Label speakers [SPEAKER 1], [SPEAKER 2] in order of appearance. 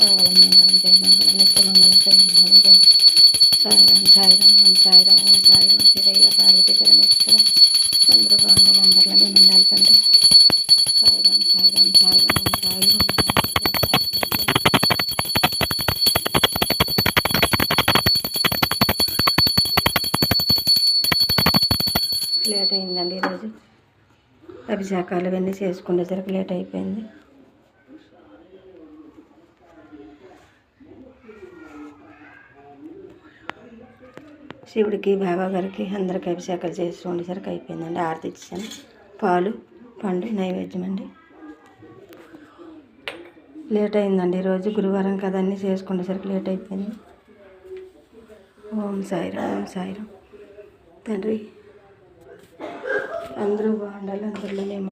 [SPEAKER 1] మంగళం మంగళం జయ మంగళం నిత్య మంగళం జయ మంగళం జయ సాయిరాం సాయిరాం ఓం సాయిరాం ఓం సాయిరాం శివయ్య పార్వతీ పరమేశ్వర అందరూ బాగుండాలి, అందరిలో మేము ఉండాలి తండ్రి. సాయిరాం సాయిరాం సాయిరాం ఓం సాయిరాం. లేట్ అయిందండి ఈరోజు, అభిషేకాలు ఇవన్నీ చేసుకునేసరికి లేట్ అయిపోయింది. శివుడికి బాబా గారికి అందరికి అభిషేకాలు చేసి ఉండేసరికి అయిపోయిందండి. ఆరతి ఇచ్చాను, పాలు పండు నైవేద్యం అండి. లేట్ అయిందండి ఈరోజు, గురువారం కదా అన్నీ చేసుకునేసరికి లేట్ అయిపోయింది. ఓం సాయిరాం ఓం సాయిరాం తండ్రి. అందరూ బాగుండాలి, అందరిలో మేము